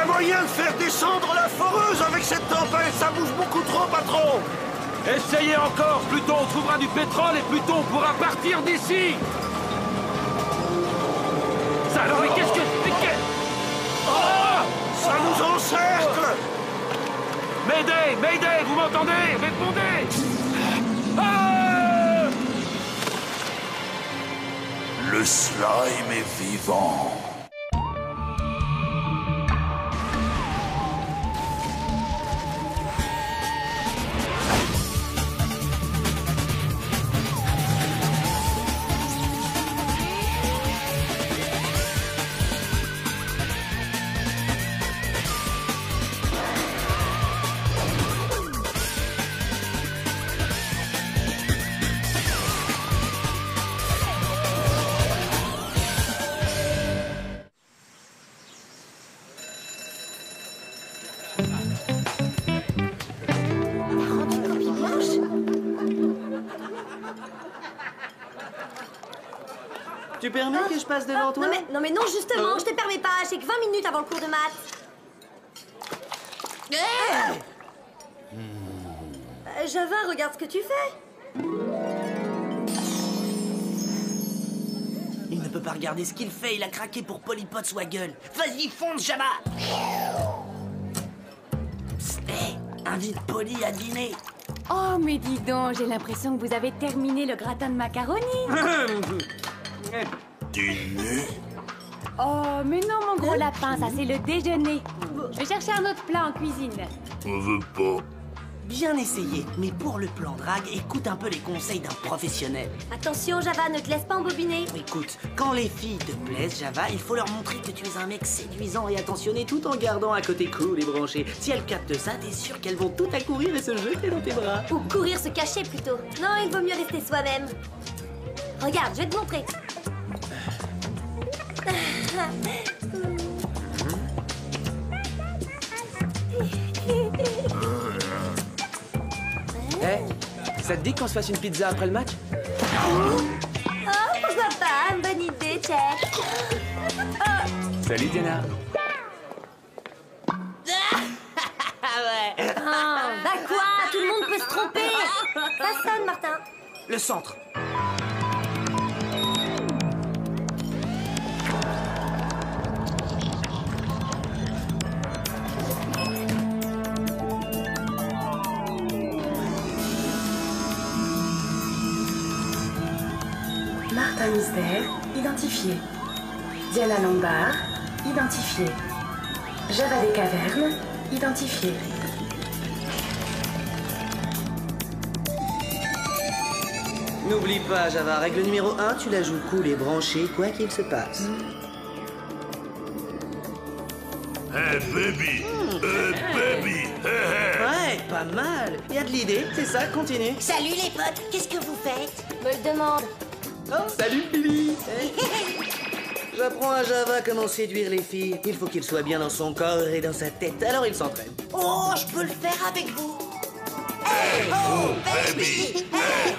Pas moyen de faire descendre la foreuse avec cette tempête, ça bouge beaucoup trop, patron. Essayez encore, plus tôt on trouvera du pétrole et plus tôt on pourra partir d'ici. Ça alors, mais qu'est-ce que... Oh, ça nous encercle. Mayday, Mayday, vous m'entendez? Répondez. Ah! Le slime est vivant. Tu permets que je passe devant toi? Non mais non, justement, je te permets pas. J'ai que 20 minutes avant le cours de maths. Java, regarde ce que tu fais. Il ne peut pas regarder ce qu'il fait, il a craqué pour Polypod Waggle. Vas-y, fonce, Java! Psst, hey, invite Polly à dîner. Oh, mais dis donc, j'ai l'impression que vous avez terminé le gratin de macaroni. Dîner? Oh, mais non, mon gros lapin, ça c'est le déjeuner. Je vais chercher un autre plat en cuisine. On veut pas. Bien essayé, mais pour le plan drague, écoute un peu les conseils d'un professionnel. Attention, Java, ne te laisse pas embobiner. Écoute, quand les filles te plaisent, Java, il faut leur montrer que tu es un mec séduisant et attentionné tout en gardant un côté cool et branché. Si elles captent ça, t'es sûr qu'elles vont tout accourir et se jeter dans tes bras. Ou courir se cacher plutôt. Non, il vaut mieux rester soi-même. Regarde, je vais te montrer. Ça te dit qu'on se fasse une pizza après le match? Oh, pourquoi pas? Bonne idée, check. Salut Diana. Bah quoi? Tout le monde peut se tromper. Ça sonne, Martin. Le centre. Martin Mystère, identifié. Diana Lombard, identifié. Java des Cavernes, identifié. N'oublie pas, Java, règle numéro 1, tu la joues cool et branchée, quoi qu'il se passe. Hey baby! Hey baby! Ouais, pas mal. Y a de l'idée, c'est ça, continue. Salut les potes, qu'est-ce que vous faites? Me le demande. Oh, salut Billy. J'apprends à Java comment séduire les filles. Il faut qu'il soit bien dans son corps et dans sa tête, alors il s'entraîne. Oh, je peux le faire avec vous. Baby!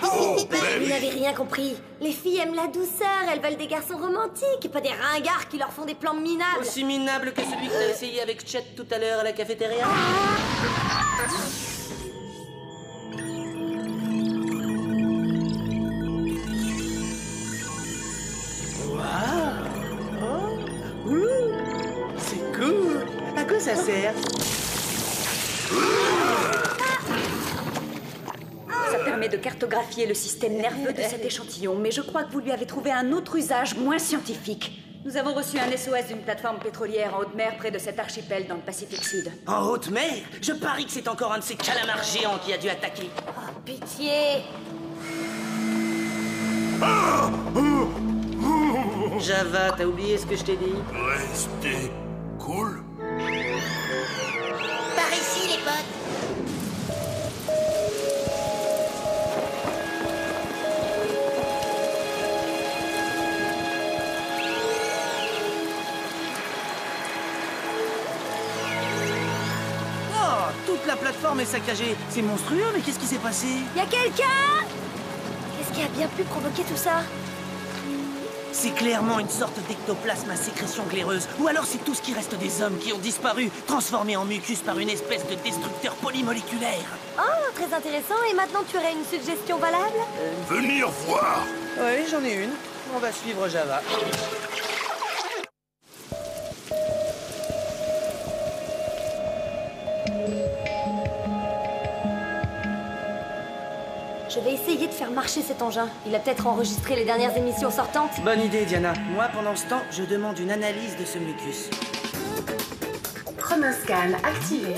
Vous n'avez rien compris. Les filles aiment la douceur, elles veulent des garçons romantiques, pas des ringards qui leur font des plans minables. Aussi minable que celui que t'as essayé avec Chet tout à l'heure à la cafétéria. C'est cool. À quoi ça sert? Ça permet de cartographier le système nerveux de cet échantillon, mais je crois que vous lui avez trouvé un autre usage moins scientifique. Nous avons reçu un SOS d'une plateforme pétrolière en haute mer près de cet archipel dans le Pacifique Sud. En haute mer? Je parie que c'est encore un de ces calamars géants qui a dû attaquer. Oh, pitié. Java, t'as oublié ce que je t'ai dit? Restez cool. Par ici, les potes. Toute la plateforme est saccagée. C'est monstrueux, mais qu'est-ce qui s'est passé? Y a quelqu'un? Qu'est-ce qui a bien pu provoquer tout ça? C'est clairement une sorte d'ectoplasme à sécrétion glaireuse. Ou alors c'est tout ce qui reste des hommes qui ont disparu, transformés en mucus par une espèce de destructeur polymoléculaire. Oh, très intéressant. Et maintenant, tu aurais une suggestion valable? Venir voir. Oui, j'en ai une. On va suivre Java. Je vais essayer de faire marcher cet engin. Il a peut-être enregistré les dernières émissions sortantes. Bonne idée, Diana. Moi, pendant ce temps, je demande une analyse de ce mucus. Chronoscan activé.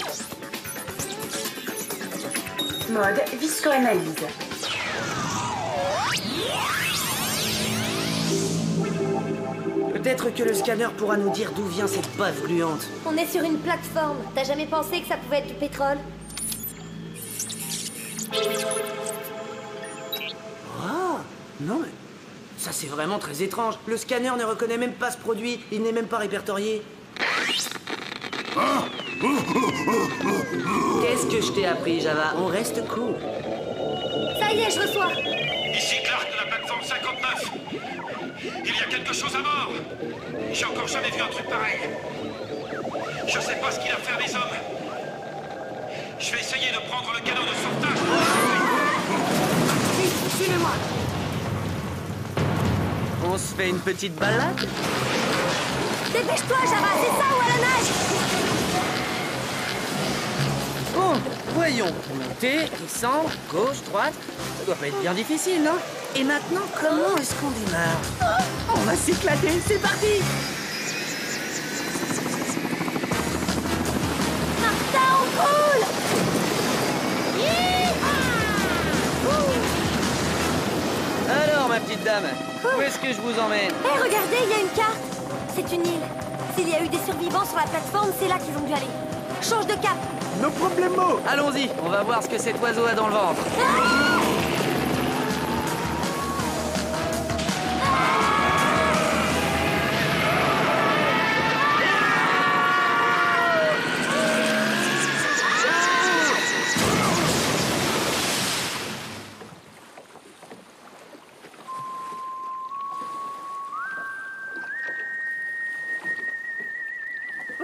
Mode viscoanalyse. Peut-être que le scanner pourra nous dire d'où vient cette bave gluante. On est sur une plateforme. T'as jamais pensé que ça pouvait être du pétrole? Ah, non mais... Ça, c'est vraiment très étrange. Le scanner ne reconnaît même pas ce produit. Il n'est même pas répertorié. Qu'est-ce que je t'ai appris, Java? On reste cool. Ça y est, je reçois. Ici Clark de la plateforme 59. Il y a quelque chose à bord. J'ai encore jamais vu un truc pareil. Je sais pas ce qu'il a fait à mes hommes. Je vais essayer de prendre le canot de sauvetage. Suivez-moi. On se fait une petite balade? Dépêche-toi, Java, c'est ça ou à la nage? Bon, voyons. Monter, descendre, gauche, droite. Ça doit pas être bien difficile, non? Et maintenant, comment est-ce qu'on démarre? On va s'éclater, c'est parti! Martha, on coule! Alors, ma petite dame, où est-ce que je vous emmène? Hé, regardez, il y a une carte. C'est une île. S'il y a eu des survivants sur la plateforme, c'est là qu'ils ont dû aller. Change de cap. No problemo! Allons-y, on va voir ce que cet oiseau a dans le ventre.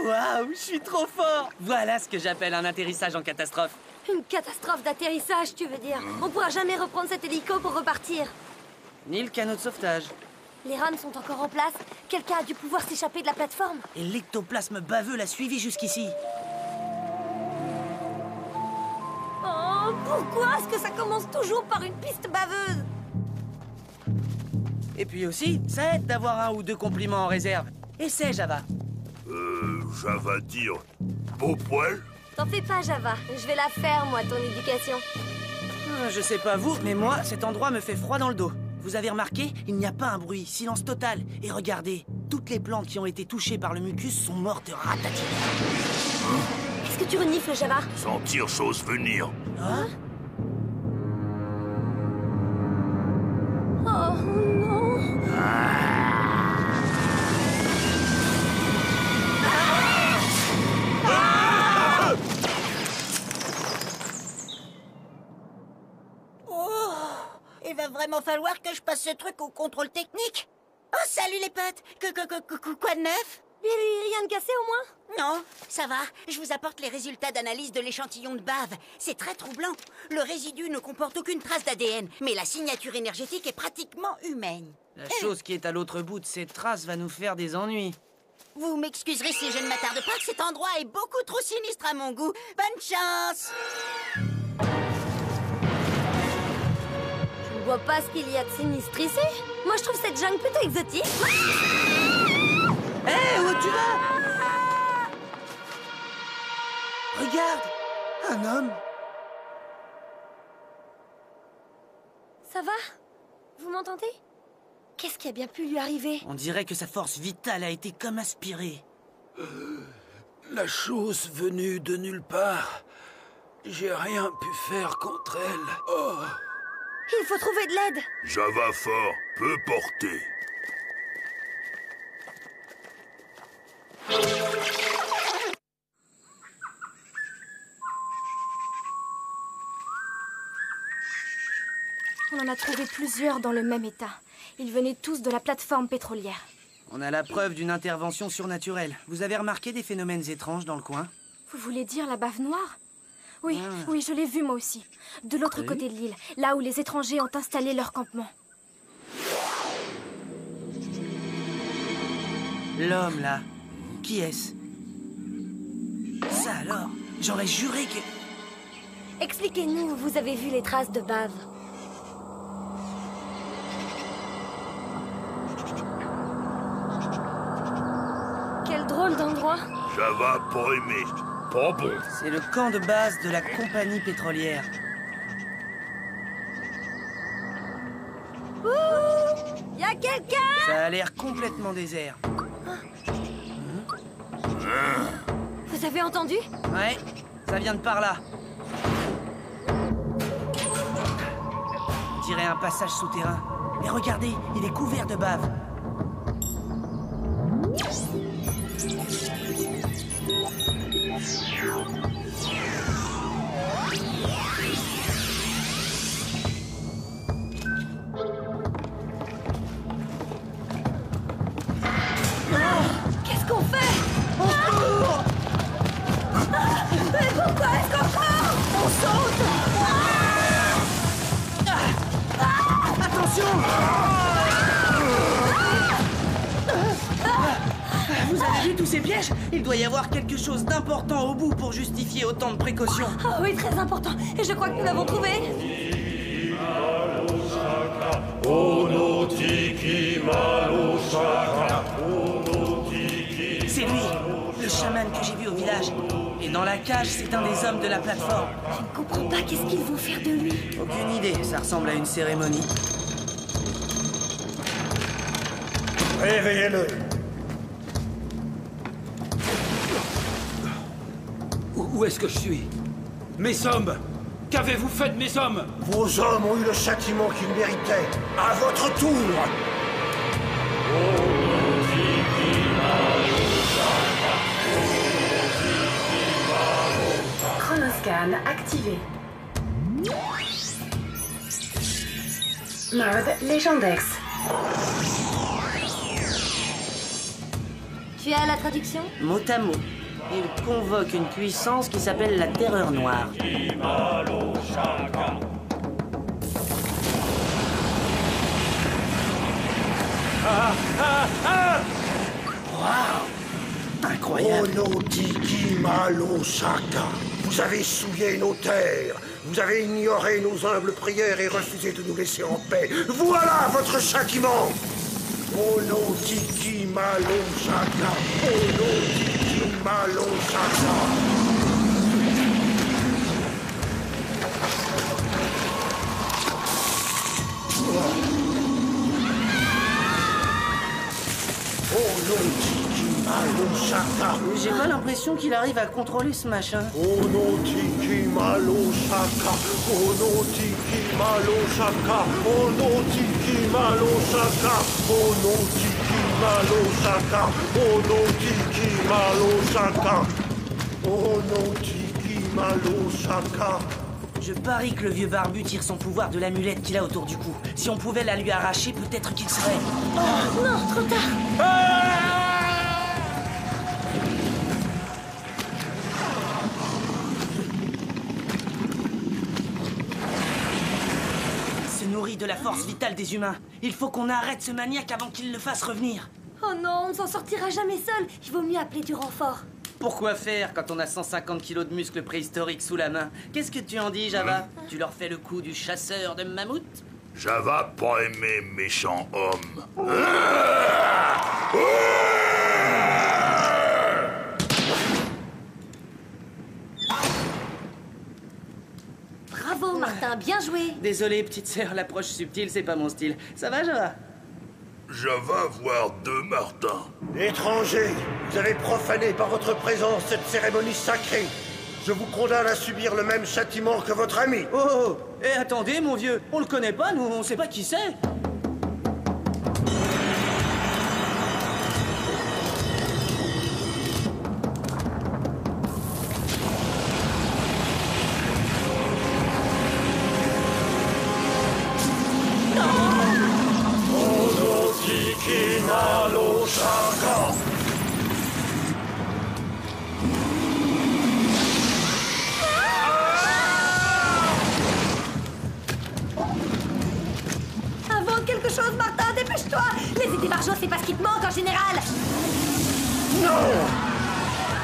Waouh, je suis trop fort! Voilà ce que j'appelle un atterrissage en catastrophe. Une catastrophe d'atterrissage, tu veux dire? On pourra jamais reprendre cet hélico pour repartir. Ni le canot de sauvetage. Les rames sont encore en place. Quelqu'un a dû pouvoir s'échapper de la plateforme. Et l'ectoplasme baveux l'a suivi jusqu'ici. Oh, pourquoi est-ce que ça commence toujours par une piste baveuse? Et puis aussi, ça aide d'avoir un ou deux compliments en réserve. Essaie, Java. Java dire beau poil. T'en fais pas, Java. Je vais la faire, moi, ton éducation. Je sais pas vous, mais moi, cet endroit me fait froid dans le dos. Vous avez remarqué? Il n'y a pas un bruit, silence total. Et regardez, toutes les plantes qui ont été touchées par le mucus sont mortes ratatinées. Qu'est-ce que tu renifles, Java? Sentir chose venir. Hein? Oh non! Il va vraiment falloir que je passe ce truc au contrôle technique. Oh, salut les potes. Quoi de neuf? Rien de cassé au moins? Non, ça va. Je vous apporte les résultats d'analyse de l'échantillon de bave. C'est très troublant. Le résidu ne comporte aucune trace d'ADN, mais la signature énergétique est pratiquement humaine. La chose qui est à l'autre bout de cette trace va nous faire des ennuis. Vous m'excuserez si je ne m'attarde pas, que cet endroit est beaucoup trop sinistre à mon goût. Bonne chance! Je ne vois pas ce qu'il y a de sinistre ici. Moi, je trouve cette jungle plutôt exotique. Hé, où tu vas? Regarde, un homme. Ça va? Vous m'entendez? Qu'est-ce qui a bien pu lui arriver? On dirait que sa force vitale a été comme aspirée. La chose venue de nulle part. J'ai rien pu faire contre elle. Oh. Il faut trouver de l'aide. Java fort peut porter. On en a trouvé plusieurs dans le même état. Ils venaient tous de la plateforme pétrolière. On a la preuve d'une intervention surnaturelle. Vous avez remarqué des phénomènes étranges dans le coin? Vous voulez dire la bave noire? Oui, oui, je l'ai vue moi aussi. De l'autre Oui. côté de l'île, là où les étrangers ont installé leur campement. L'homme, là. Qui est-ce? Ça alors? J'aurais juré que... Expliquez-nous où vous avez vu les traces de bave. Quel drôle d'endroit. Java pas aimé. Pas bon. C'est le camp de base de la compagnie pétrolière. Ouh! Y a quelqu'un? Ça a l'air complètement désert. Vous avez entendu? Ouais, ça vient de par là. On dirait un passage souterrain. Mais regardez, il est couvert de bave. Qu'est-ce qu'on fait? Mais pourquoi est-ce qu'on court? On saute! Attention! Vous avez vu tous ces pièges? Il doit y avoir quelque chose d'important au bout pour justifier autant de précautions. Ah oui, très important. Et je crois que nous l'avons trouvé. C'est lui, le chaman que j'ai vu au village. Et dans la cage, c'est un des hommes de la plateforme. Je ne comprends pas qu'est-ce qu'ils vont faire de lui. Aucune idée, ça ressemble à une cérémonie. Réveillez-le. Où est-ce que je suis? Mes hommes! Qu'avez-vous fait de mes hommes? Vos hommes ont eu le châtiment qu'ils méritaient. À votre tour. Chronoscan activé. Mode Légendex. Tu as la traduction? Mot à mot, il convoque une puissance qui s'appelle la Terreur Noire. Waouh! Incroyable! Onotiki Malo Shaka. Vous avez souillé nos terres. Vous avez ignoré nos humbles prières et refusé de nous laisser en paix. Voilà votre châtiment. Onotiki Malo Shaka. Onotiki Malo Shaka. Onotiki Malo Shaka. J'ai pas l'impression qu'il arrive à contrôler ce machin. Onotiki Malo Shaka. Onotiki Malo Shaka. Onotiki Malo Shaka. Onotiki Malo Shaka. Onotiki Malo Shaka. Onotiki Malo Shaka. Je parie que le vieux barbu tire son pouvoir de l'amulette qu'il a autour du cou. Si on pouvait la lui arracher, peut-être qu'il serait... Oh non, trop tard. Se nourrit de la force vitale des humains. Il faut qu'on arrête ce maniaque avant qu'il le fasse revenir. Oh non, on ne s'en sortira jamais seul. Il vaut mieux appeler du renfort. Pourquoi faire quand on a 150 kilos de muscles préhistoriques sous la main? Qu'est-ce que tu en dis, Java? Tu leur fais le coup du chasseur de mammouth? Java pas aimé méchant homme. Bravo, Martin, bien joué. Désolé, petite sœur, l'approche subtile, c'est pas mon style. Ça va, Java? Java voir deux Martin. Étrangers, vous avez profané par votre présence cette cérémonie sacrée. Je vous condamne à subir le même châtiment que votre ami. Oh, oh, et attendez, mon vieux, on le connaît pas, nous, on sait pas qui c'est. directeur général! Non!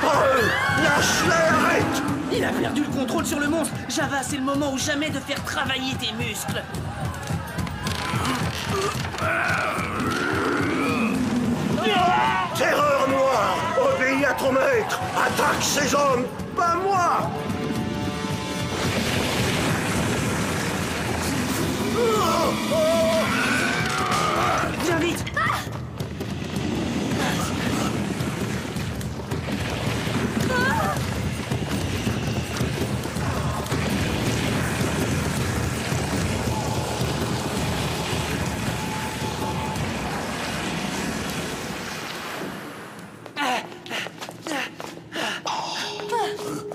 Pas eux! Lâche-les, arrête! Il a perdu le contrôle sur le monstre. Java, c'est le moment ou jamais de faire travailler tes muscles. Terreur noire! Obéis à ton maître! Attaque ces hommes! Pas moi! Viens vite!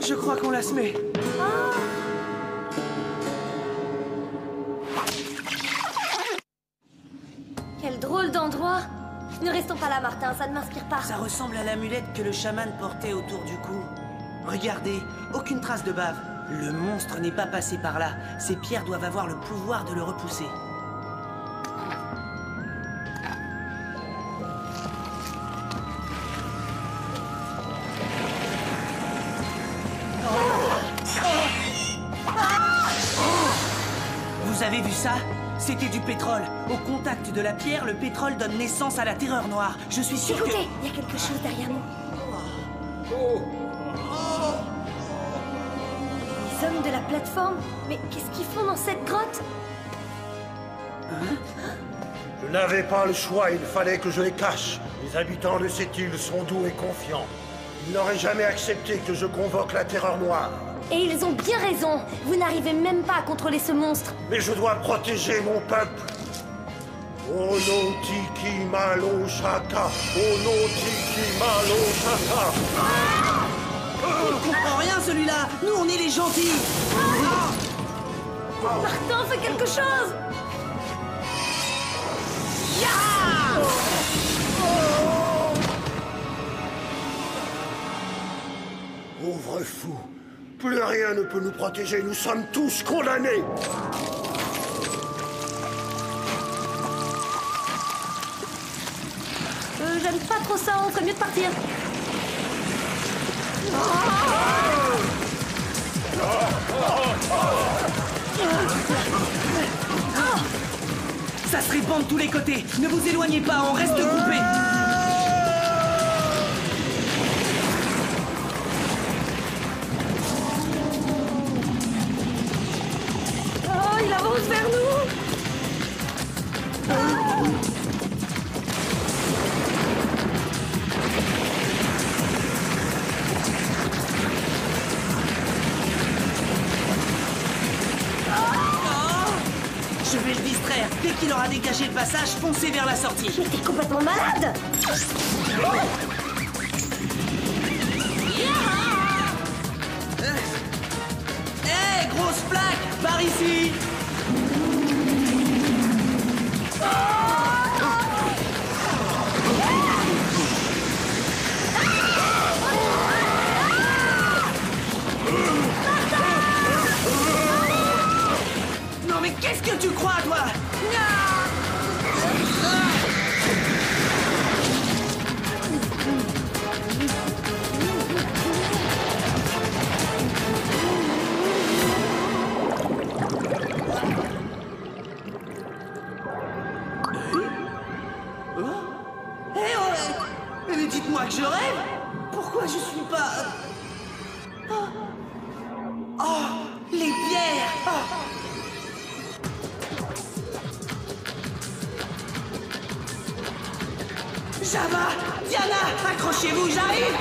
Je crois qu'on la se met. Quel drôle d'endroit! Ne restons pas là, Martin, ça ne m'inspire pas. Ça ressemble à l'amulette que le chaman portait autour du cou. Regardez, aucune trace de bave. Le monstre n'est pas passé par là. Ces pierres doivent avoir le pouvoir de le repousser. Vous avez vu ça? C'était du pétrole. Au contact de la pierre, le pétrole donne naissance à la terreur noire. Je suis sûr Écoutez, il y a quelque chose derrière nous. Les hommes de la plateforme? Mais qu'est-ce qu'ils font dans cette grotte? Je n'avais pas le choix, il fallait que je les cache. Les habitants de cette île sont doux et confiants. Ils n'auraient jamais accepté que je convoque la terreur noire. Et ils ont bien raison. Vous n'arrivez même pas à contrôler ce monstre. Mais je dois protéger mon peuple. Oh no tiki malo shaka. Oh no tiki malo shaka. Il comprend rien celui-là. Nous on est les gentils. Martin, fais quelque chose. Pauvre fou. Plus rien ne peut nous protéger. Nous sommes tous condamnés. J'aime pas trop ça, on ferait mieux de partir. Ça se répand de tous les côtés. Ne vous éloignez pas, on reste groupés. Oh, il avance vers nous. Je vais le distraire. Dès qu'il aura dégagé le passage, foncez vers la sortie. Mais t'es complètement malade. Hé, grosse plaque, par ici. Non mais qu'est-ce que tu crois, toi? Mais dites-moi que je rêve. Pourquoi je suis pas... Oh, les pierres. Java, Diana, accrochez-vous, j'arrive.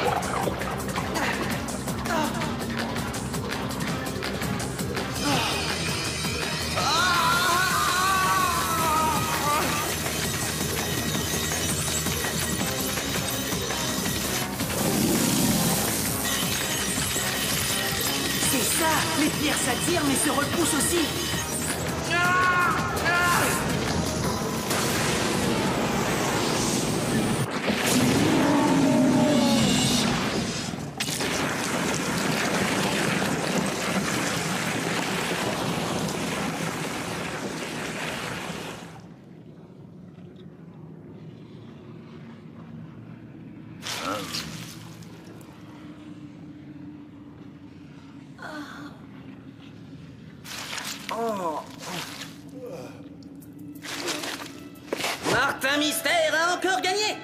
C'est ça, les pierres s'attirent mais se repoussent aussi. Martin Mystère a encore gagné.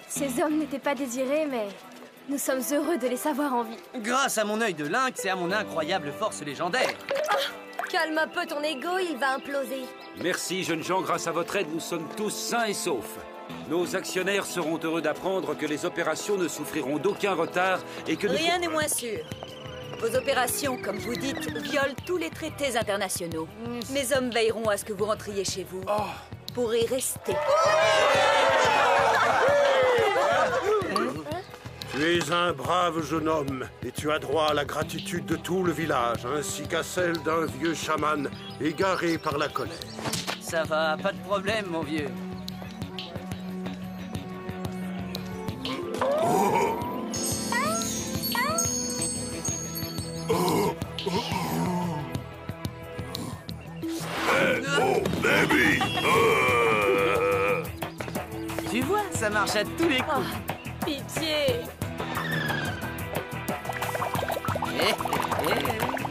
Ces hommes n'étaient pas désirés, mais nous sommes heureux de les savoir en vie. Grâce à mon œil de lynx et à mon incroyable force légendaire. Calme un peu ton ego, il va imploser. Merci, jeunes gens. Grâce à votre aide, nous sommes tous sains et saufs. Nos actionnaires seront heureux d'apprendre que les opérations ne souffriront d'aucun retard et que... Rien n'est moins sûr. Vos opérations, comme vous dites, violent tous les traités internationaux. Mes hommes veilleront à ce que vous rentriez chez vous. Pour y rester. Tu es un brave jeune homme et tu as droit à la gratitude de tout le village, ainsi qu'à celle d'un vieux chaman égaré par la colère. Ça va, pas de problème, mon vieux. Baby! Tu vois, ça marche à tous les coups. Pitié. Eh, eh, eh.